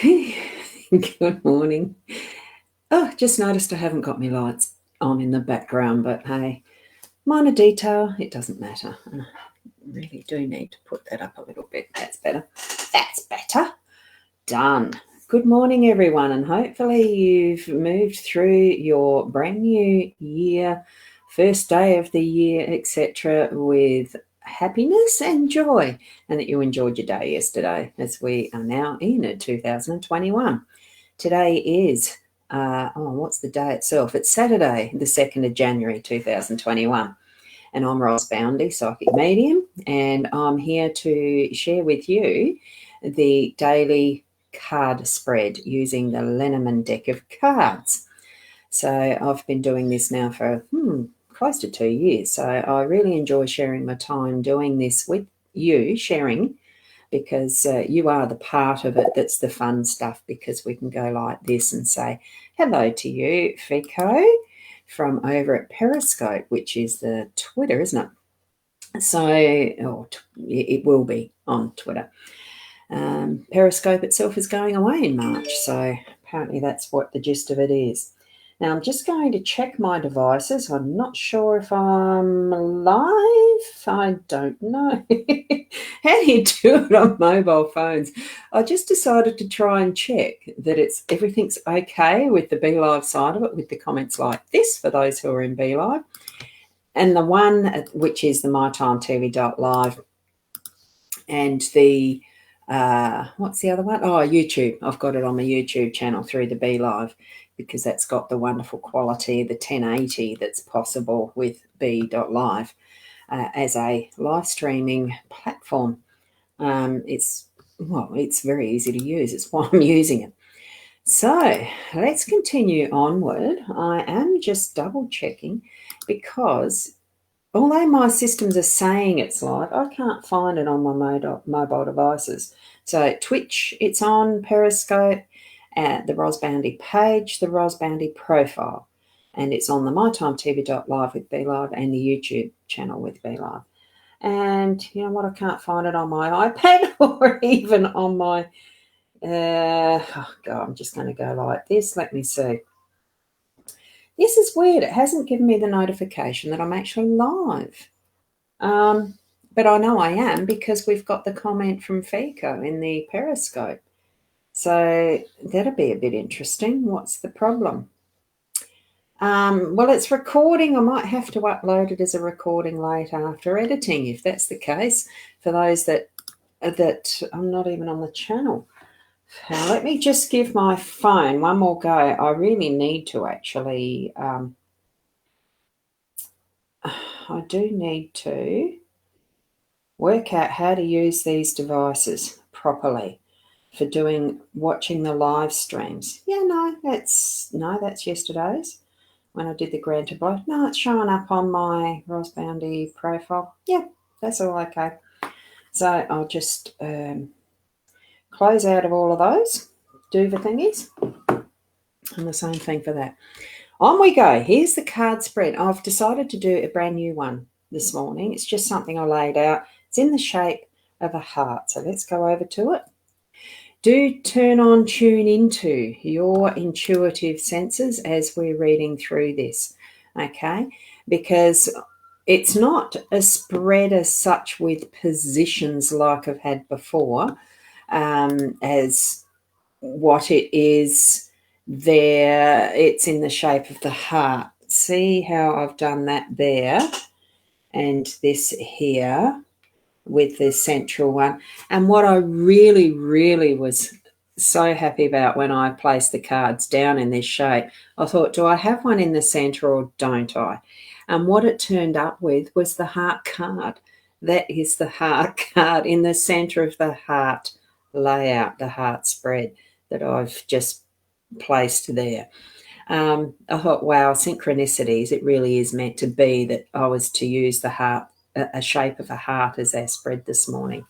Good morning. Oh, just noticed I haven't got my lights on in the background, but hey, minor detail, it doesn't matter. I really do need to put that up a little bit. That's better. That's better. Done. Good morning, everyone, and hopefully you've moved through your brand new year, first day of the year, etc., with happiness and joy, and that you enjoyed your day yesterday, as we are now in 2021. Today is, what's the day itself? It's Saturday, the 2nd of January 2021. And I'm Ross Boundy, Psychic Medium, and I'm here to share with you the daily card spread using the Lenormand deck of cards. So I've been doing this now for close to 2 years. So I really enjoy sharing my time doing this with you, sharing, because you are the part of it that's the fun stuff, because we can go like this and say hello to you, Fico, from over at Periscope, which is the Twitter, isn't it? So it will be on Twitter. Periscope itself is going away in March, so apparently that's what the gist of it is. Now I'm just going to check my devices. I'm not sure if I'm live. I don't know. How do you do it on mobile phones? I just decided to try and check that everything's okay with the Be Live side of it, with the comments like this for those who are in Be Live. And the one which is the mytimetv.live and the what's the other one? Oh, YouTube. I've got it on my YouTube channel through the Be Live, because that's got the wonderful quality, the 1080 that's possible with Be.live as a live streaming platform. It's very easy to use. It's why I'm using it. So let's continue onward. I am just double checking, because although my systems are saying it's live, I can't find it on my mobile devices. So Twitch, it's on, Periscope, the Ros Boundy page, the Ros Boundy profile, and it's on the mytimetv.live with Be Live and the YouTube channel with Be Live. And you know what? I can't find it on my iPad or even on my. I'm just going to go like this. Let me see. This is weird. It hasn't given me the notification that I'm actually live. But I know I am, because we've got the comment from Fico in the Periscope. So that'll be a bit interesting. What's the problem? Well, it's recording. I might have to upload it as a recording later after editing, if that's the case, for those that I'm not even on the channel. Now, let me just give my phone one more go. I really need to actually, I do need to work out how to use these devices properly for watching the live streams. Yeah, no, that's yesterday's when I did the grand tableau. No, it's showing up on my Ros Boundy profile. Yeah, that's all okay. So I'll just close out of all of those, do the thingies, and the same thing for that. On we go. Here's the card spread. I've decided to do a brand new one this morning. It's just something I laid out. It's in the shape of a heart. So let's go over to it. Do tune into your intuitive senses as we're reading through this, okay? Because it's not a spread as such with positions like I've had before, as what it is there. It's in the shape of the heart. See how I've done that there, and this here with the central one. And what I really, really was so happy about when I placed the cards down in this shape, I thought, do I have one in the center or don't I? And what it turned up with was the heart card. That is the heart card in the center of the heart layout, the heart spread that I've just placed there. I thought, wow, synchronicities, it really is meant to be that I was to use the heart, a shape of a heart, as our spread this morning.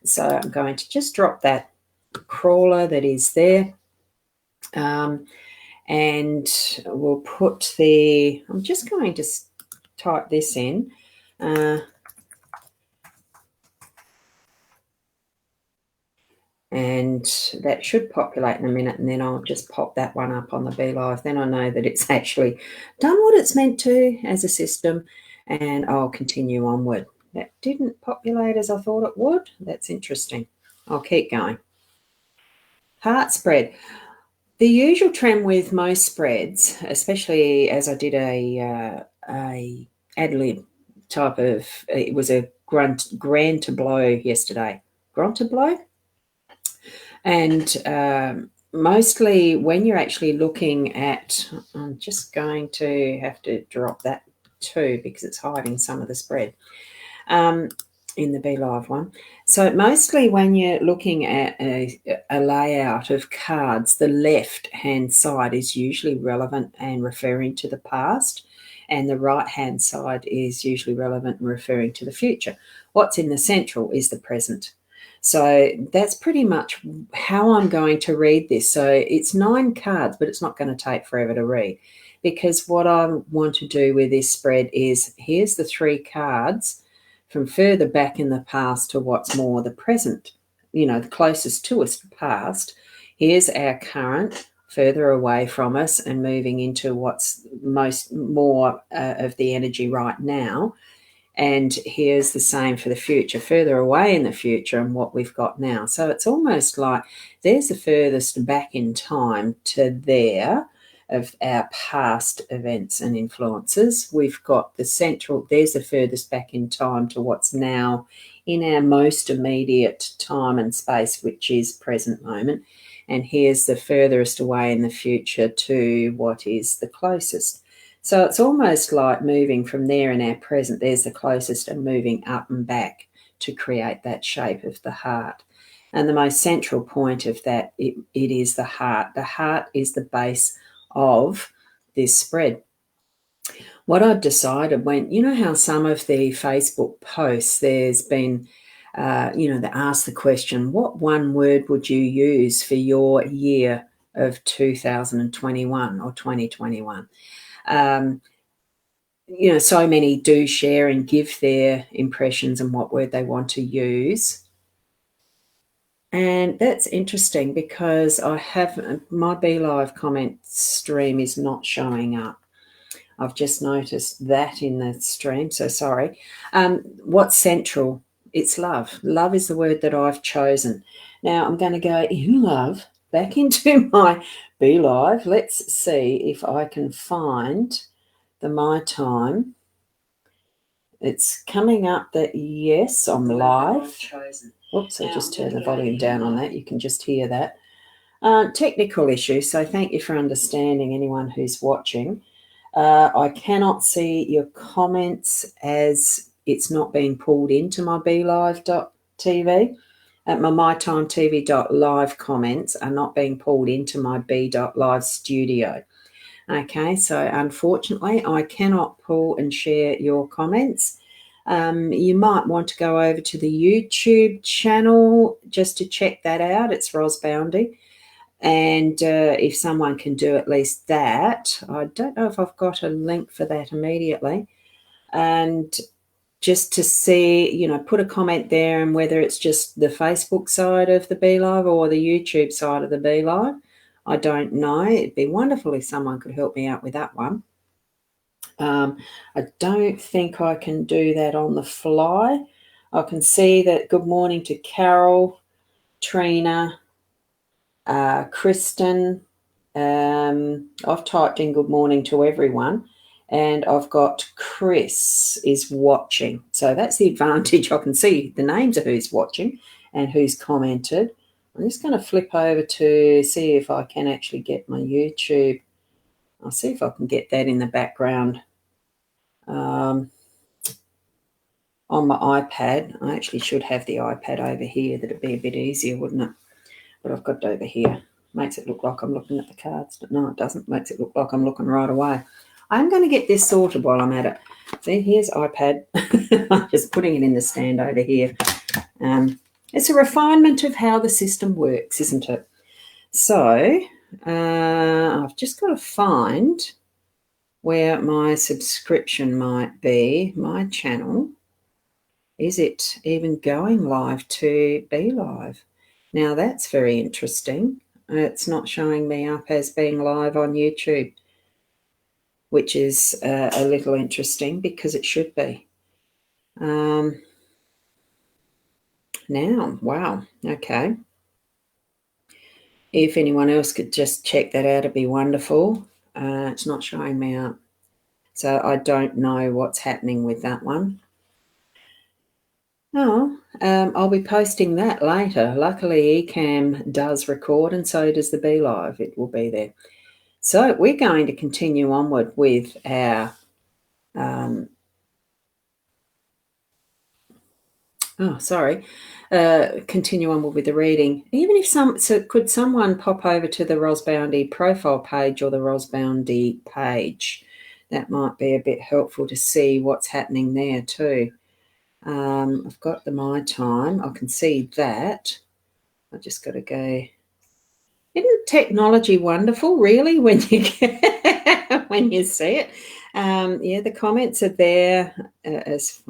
So I'm going to just drop that crawler that is there, and we'll put I'm just going to type this in. And and that should populate in a minute, and then I'll just pop that one up on the Be Live. Then I know that it's actually done what it's meant to as a system, and I'll continue onward. That didn't populate as I thought it would. That's interesting. I'll keep going. Heart spread. The usual trend with most spreads, especially as I did a ad lib type of, it was a grand to blow yesterday. Grand to blow? And mostly when you're actually looking at, I'm just going to have to drop that too because it's hiding some of the spread in the Be Live one. So mostly when you're looking at a layout of cards, the left-hand side is usually relevant and referring to the past, and the right-hand side is usually relevant and referring to the future. What's in the central is the present. So that's pretty much how I'm going to read this. So it's 9 cards, but it's not going to take forever to read, because what I want to do with this spread is, here's the 3 cards from further back in the past to what's more the present, the closest to us past. Here's our current, further away from us and moving into what's more of the energy right now. And here's the same for the future, further away in the future and what we've got now. So it's almost like there's the furthest back in time to there of our past events and influences. We've got the central, there's the furthest back in time to what's now in our most immediate time and space, which is present moment. And here's the furthest away in the future to what is the closest. So it's almost like moving from there in our present, there's the closest, and moving up and back to create that shape of the heart. And the most central point of that, it is the heart. The heart is the base of this spread. What I've decided when, how some of the Facebook posts, there's been, they ask the question, what one word would you use for your year of 2021 or 2021? So many do share and give their impressions and what word they want to use. And that's interesting because my Be Live comment stream is not showing up. I've just noticed that in the stream, so sorry. What's central? It's love. Love is the word that I've chosen. Now I'm going to go in love back into my Be Live. Let's see if I can find the My Time. It's coming up that, yes, I'm live. Oops, I just turned the volume down on that. You can just hear that. Technical issue, so thank you for understanding, anyone who's watching. I cannot see your comments as it's not being pulled into my BeLive.tv. My MyTimeTV.live comments are not being pulled into my B.live studio. Okay, so unfortunately, I cannot pull and share your comments. You might want to go over to the YouTube channel just to check that out. It's Ros Boundy. And if someone can do at least that, I don't know if I've got a link for that immediately. And just to see, put a comment there, and whether it's just the Facebook side of the Be Live or the YouTube side of the Be Live, I don't know. It'd be wonderful if someone could help me out with that one. I don't think I can do that on the fly. I can see that good morning to Carol, Trina, Kristen. I've typed in good morning to everyone, and I've got Chris is watching. So that's the advantage. I can see the names of who's watching and who's commented. I'm just going to flip over to see if I can actually get my YouTube. I'll see if I can get that in the background on my iPad. I actually should have the iPad over here. That'd be a bit easier, wouldn't it? But I've got it over here. Makes it look like I'm looking at the cards, but no, it doesn't. Makes it look like I'm looking right away. I'm going to get this sorted while I'm at it. See, here's iPad. I'm just putting it in the stand over here. It's a refinement of how the system works, isn't it? So I've just got to find where my subscription might be, my channel. Is it even going live to Be Live? Now that's very interesting. It's not showing me up as being live on YouTube, which is a little interesting because it should be. Now, wow, okay. If anyone else could just check that out, it'd be wonderful. It's not showing me up. So I don't know what's happening with that one. Oh, I'll be posting that later. Luckily, Ecamm does record, and so does the BeLive. It will be there. So we're going to continue onward with our continue on with the reading. Even if could someone pop over to the Rosboundy profile page or the Rosboundy page? That might be a bit helpful to see what's happening there too. I've got the my time. I can see that. I just got to go. Isn't technology wonderful, really, when you when you see it? Yeah, the comments are there. Just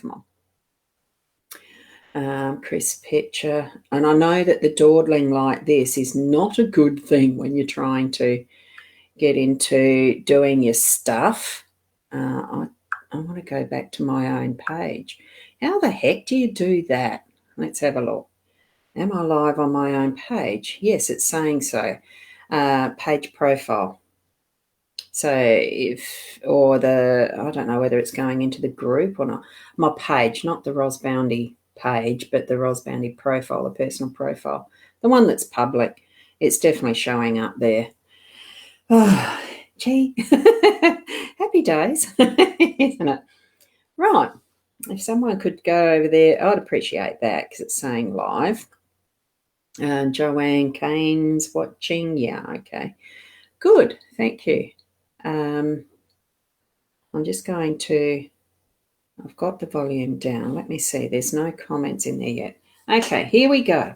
come on. Chris Pitcher. And I know that the dawdling like this is not a good thing when you're trying to get into doing your stuff. I want to go back to my own page. How the heck do you do that? Let's have a look. Am I live on my own page? Yes, it's saying so. Page profile. So I don't know whether it's going into the group or not. My page, not the Rosboundy page, but the Rosboundy profile, the personal profile, the one that's public. It's definitely showing up there. Oh, gee, happy days, isn't it? Right. If someone could go over there, I'd appreciate that because it's saying live. Joanne Kane's watching. Yeah, okay. Good. Thank you. I'm just going to, I've got the volume down. Let me see. There's no comments in there yet. Okay, here we go.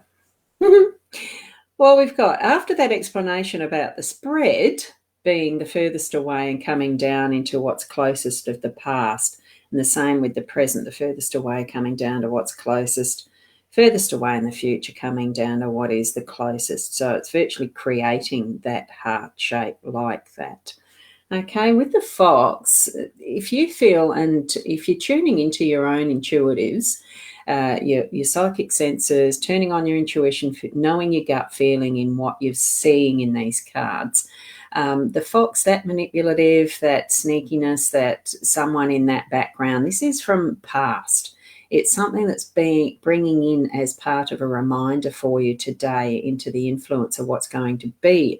Well, we've got, after that explanation about the spread being the furthest away and coming down into what's closest of the past, and the same with the present, the furthest away coming down to what's closest, furthest away in the future coming down to what is the closest. So it's virtually creating that heart shape like that. Okay, with the fox, if you feel, and if you're tuning into your own intuitives, your psychic senses, turning on your intuition, knowing your gut feeling in what you're seeing in these cards, the fox, that manipulative, that sneakiness, that someone in that background, this is from past. It's something that's bringing in as part of a reminder for you today into the influence of what's going to be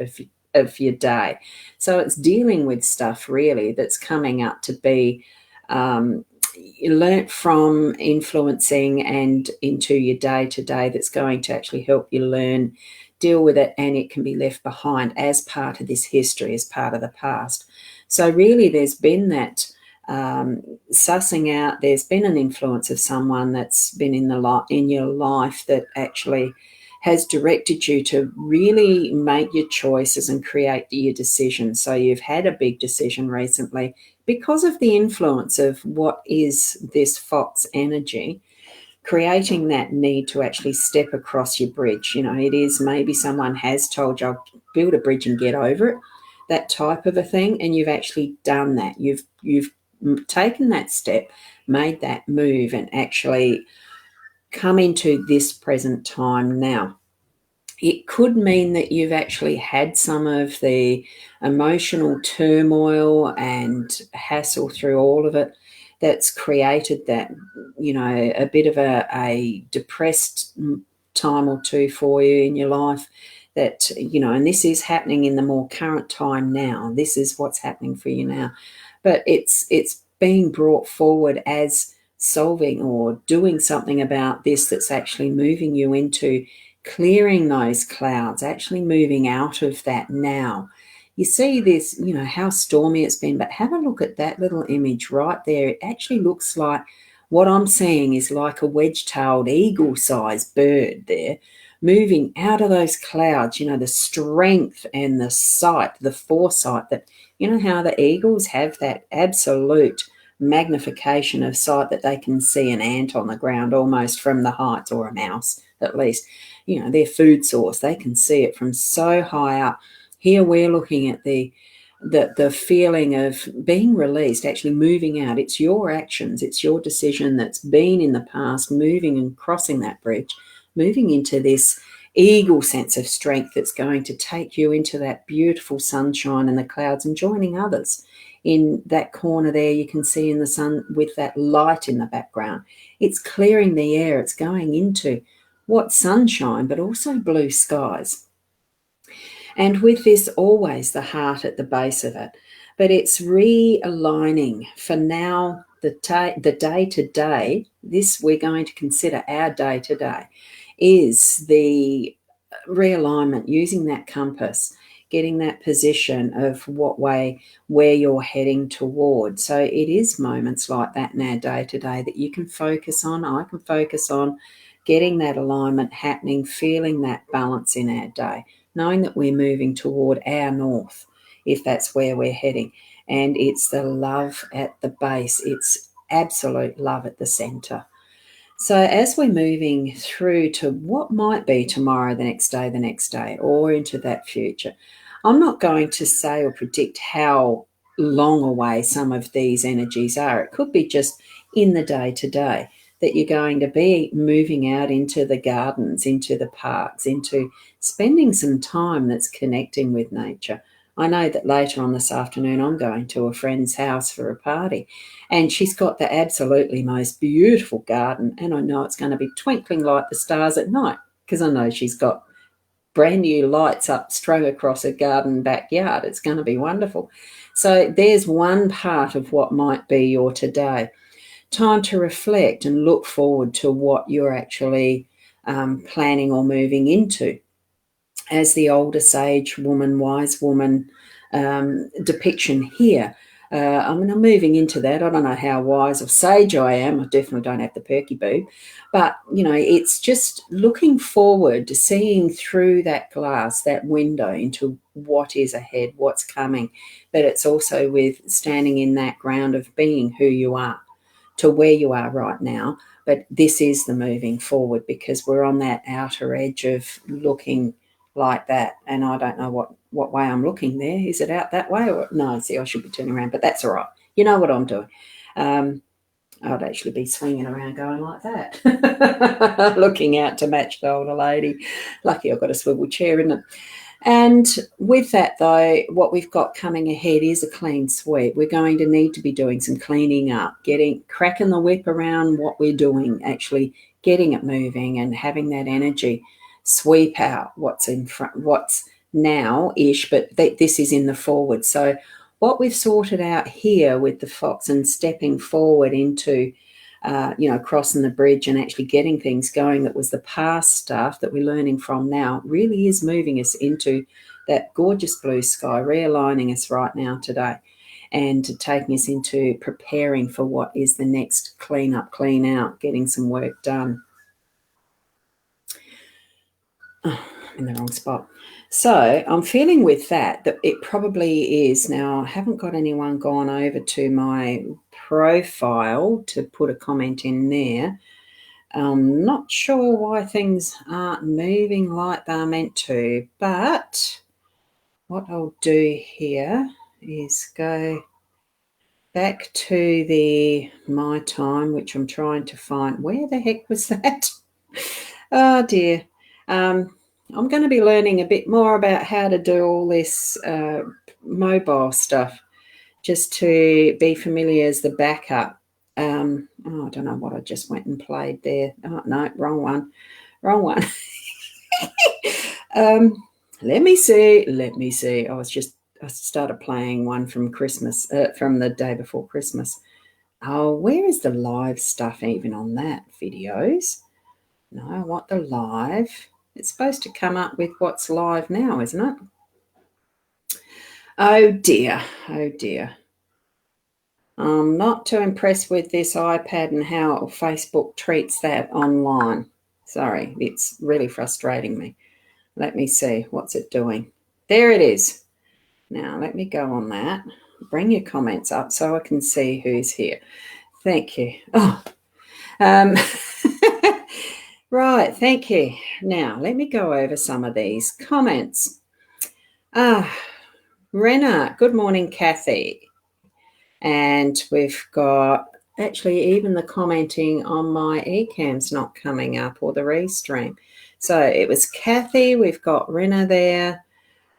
of your day. So it's dealing with stuff really that's coming up to be learnt from, influencing, and into your day to day, that's going to actually help you learn, deal with it, and it can be left behind as part of this history, as part of the past. So really there's been that sussing out, there's been an influence of someone that's been in your life that actually has directed you to really make your choices and create your decisions. So you've had a big decision recently because of the influence of what is this fox energy, creating that need to actually step across your bridge. You know, it is maybe someone has told you, build a bridge and get over it, that type of a thing, and you've actually done that. You've taken that step, made that move, and actually come into this present time now. It could mean that you've actually had some of the emotional turmoil and hassle through all of it that's created that, you know, a bit of a depressed time or two for you in your life, that, you know, and this is happening in the more current time now. This is what's happening for you now. But it's being brought forward as solving or doing something about this that's actually moving you into clearing those clouds, actually moving out of that now. You see this, you know, how stormy it's been, but have a look at that little image right there. It actually looks like, what I'm seeing is like a wedge-tailed eagle-sized bird there, moving out of those clouds. You know, the strength and the sight, the foresight that, you know, how the eagles have that absolute magnification of sight that they can see an ant on the ground almost from the heights, or a mouse at least, their food source. They can see it from so high up. Here we're looking at the feeling of being released, actually moving out. It's your actions, it's your decision that's been in the past, moving and crossing that bridge, moving into this eagle sense of strength that's going to take you into that beautiful sunshine and the clouds, and joining others in that corner there. You can see in the sun with that light in the background. It's clearing the air. It's going into what sunshine, but also blue skies. And with this, always the heart at the base of it. But it's realigning for now, the day to day. This we're going to consider our day to day is the realignment, using that compass, getting that position of where you're heading toward. So it is moments like that in our day to day that you can focus on. I can focus on getting that alignment happening, feeling that balance in our day, knowing that we're moving toward our north, if that's where we're heading. And it's the love at the base. It's absolute love at the center. So as we're moving through to what might be tomorrow, the next day, or into that future, I'm not going to say or predict how long away some of these energies are. It could be just in the day to day that you're going to be moving out into the gardens, into the parks, into spending some time that's connecting with nature. I know that later on this afternoon I'm going to a friend's house for a party, and she's got the absolutely most beautiful garden, and I know it's going to be twinkling like the stars at night because I know she's got brand new lights up strung across her garden backyard. It's going to be wonderful. So there's one part of what might be your today. Time to reflect and look forward to what you're actually planning or moving into. As the older sage woman, wise woman depiction here, I'm moving into that. I don't know how wise or sage I am. I definitely don't have the perky boob. But, it's just looking forward to seeing through that glass, that window into what is ahead, what's coming. But it's also with standing in that ground of being who you are to where you are right now. But this is the moving forward, because we're on that outer edge of looking like that. And I don't know what way I'm looking there. Is it out that way? Or no, see, I should be turning around, but that's all right. You know what I'm doing. I'd actually be swinging around going like that, looking out to match the older lady. Lucky I've got a swivel chair, isn't it? And with that, though, what we've got coming ahead is a clean sweep. We're going to need to be doing some cleaning up, cracking the whip around what we're doing, actually getting it moving and having that energy sweep out what's in front, what's now-ish, but this is in the forward. So what we've sorted out here with the fox and stepping forward into crossing the bridge and actually getting things going, that was the past stuff that we're learning from now, really is moving us into that gorgeous blue sky, realigning us right now today, and taking us into preparing for what is the next clean up, clean out, getting some work done. Oh, I'm in the wrong spot. So I'm feeling with that it probably is. Now, I haven't got anyone gone over to my profile to put a comment in there. I'm not sure why things aren't moving like they're meant to, but what I'll do here is go back to my time, which I'm trying to find. Where the heck was that? Oh dear. I'm going to be learning a bit more about how to do all this mobile stuff, just to be familiar as the backup. I don't know what I just went and played there. Oh, no, wrong one. Let me see. I started playing one from Christmas, from the day before Christmas. Oh, where is the live stuff even on that? Videos? No, I want the live. It's supposed to come up with what's live now, isn't it? Oh dear. I'm not too impressed with this iPad and how Facebook treats that online. Sorry, it's really frustrating me. Let me see, what's it doing? There it is. Now, let me go on that. Bring your comments up so I can see who's here. Thank you. Oh, Right, thank you. Now, let me go over some of these comments. Rena, good morning, Kathy. And we've got, actually, even the commenting on my eCam's not coming up, or the restream. So it was Kathy, we've got Rena there.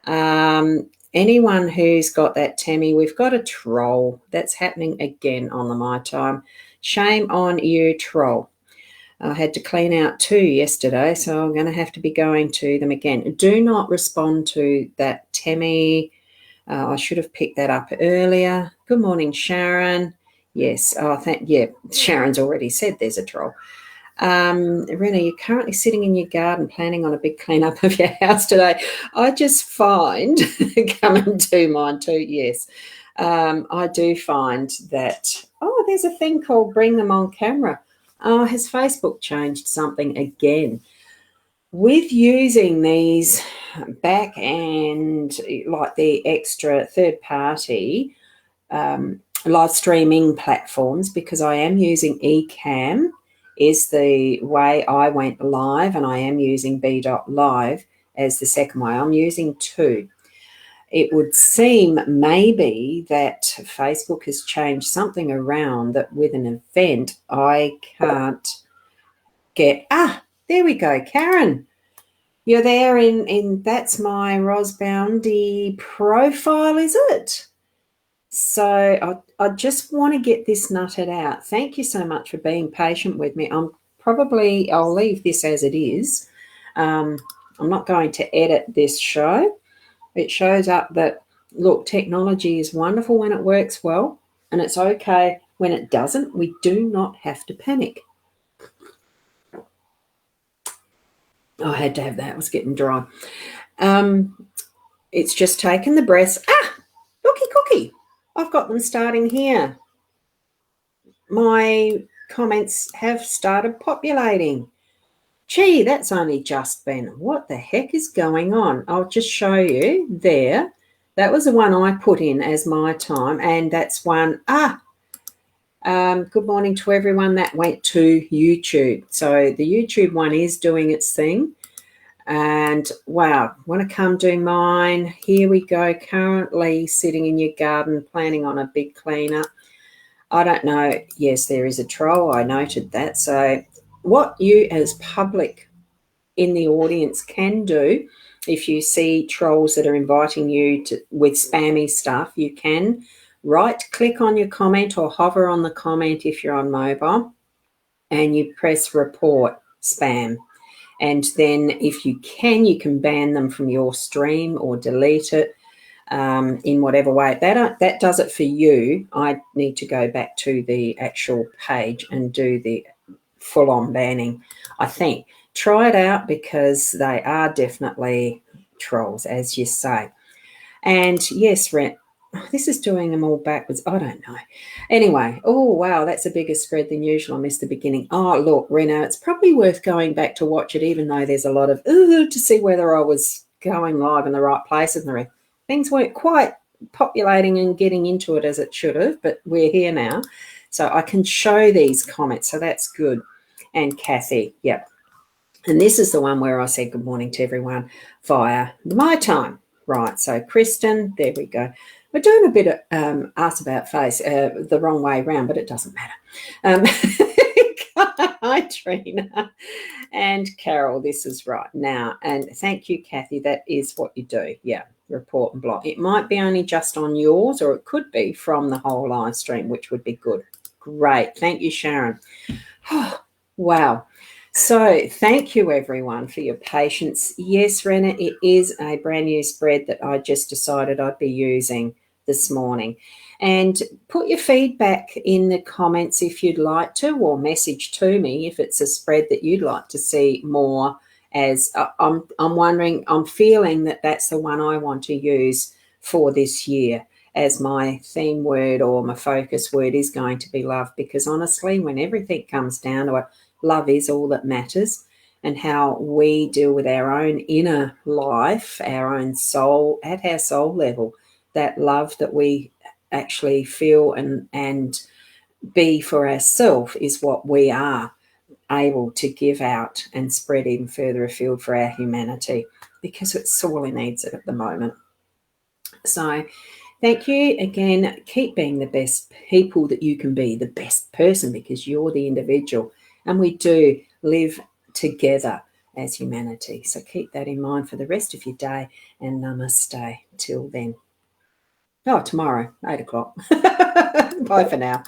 Anyone who's got that Tammy, we've got a troll. That's happening again on the My Time. Shame on you, troll. I had to clean out 2 yesterday, so I'm going to have to be going to them again. Do not respond to that Tammy. I should have picked that up earlier. Good morning, Sharon. Yes, Sharon's already said there's a troll. Rena, you're currently sitting in your garden planning on a big cleanup of your house today. I just find, coming to mine too, yes, I do find that, there's a thing called Bring Them On Camera. Oh, has Facebook changed something again? With using these back and like the extra third party live streaming platforms, because I am using eCam is the way I went live, and I am using B.live as the second way. I'm using 2. It would seem maybe that Facebook has changed something around that with an event I can't get. There we go, Karen. You're there in that's my Rosboundy profile, is it? So I just want to get this nutted out. Thank you so much for being patient with me. I'll leave this as it is. I'm not going to edit this show. It shows up that, look, technology is wonderful when it works well, and it's okay when it doesn't. We do not have to panic. I had to have that. It was getting dry. It's just taken the breaths. Looky cookie. I've got them starting here. My comments have started populating. Gee, that's only just been. What the heck is going on? I'll just show you there. That was the one I put in as my time, and that's one. Good morning to everyone. That went to YouTube. So the YouTube one is doing its thing. And wow, want to come do mine? Here we go. Currently sitting in your garden, planning on a big cleanup. I don't know. Yes, there is a troll. I noted that. So what you as public in the audience can do, if you see trolls that are inviting you to with spammy stuff, you can right click on your comment or hover on the comment if you're on mobile, and you press report spam. And then if you can ban them from your stream or delete it in whatever way. That does it for you. I need to go back to the actual page and do the full-on banning, I think. Try it out, because they are definitely trolls, as you say. And yes, this is doing them all backwards. I don't know. Anyway, oh, wow, that's a bigger spread than usual. I missed the beginning. Oh, look, Reno, it's probably worth going back to watch it, even though there's a lot of, to see whether I was going live in the right places. And things weren't quite populating and getting into it as it should have, but we're here now. So I can show these comments, so that's good. And Kathy, yep. And this is the one where I said good morning to everyone via My Time. Right, so Kristen, there we go. We're doing a bit of ask about face the wrong way around, but it doesn't matter. Hi, Trina. And Carol, this is right now. And thank you, Kathy. That is what you do. Yeah, report and block. It might be only just on yours, or it could be from the whole live stream, which would be good. Great. Thank you, Sharon. Oh, wow. So thank you, everyone, for your patience. Yes, Rena, it is a brand new spread that I just decided I'd be using this morning. And put your feedback in the comments if you'd like to, or message to me if it's a spread that you'd like to see more. As I'm wondering, I'm feeling that that's the one I want to use for this year, as my theme word or my focus word is going to be love, because honestly, when everything comes down to it, love is all that matters, and how we deal with our own inner life, our own soul, at our soul level, that love that we actually feel and be for ourselves is what we are. able to give out and spread even further afield for our humanity, because it sorely needs it at the moment. So thank you again. Keep being the best people that you can be, the best person, because you're the individual, and we do live together as humanity. So keep that in mind for the rest of your day, and namaste till then. Oh, tomorrow, 8 o'clock. Bye for now.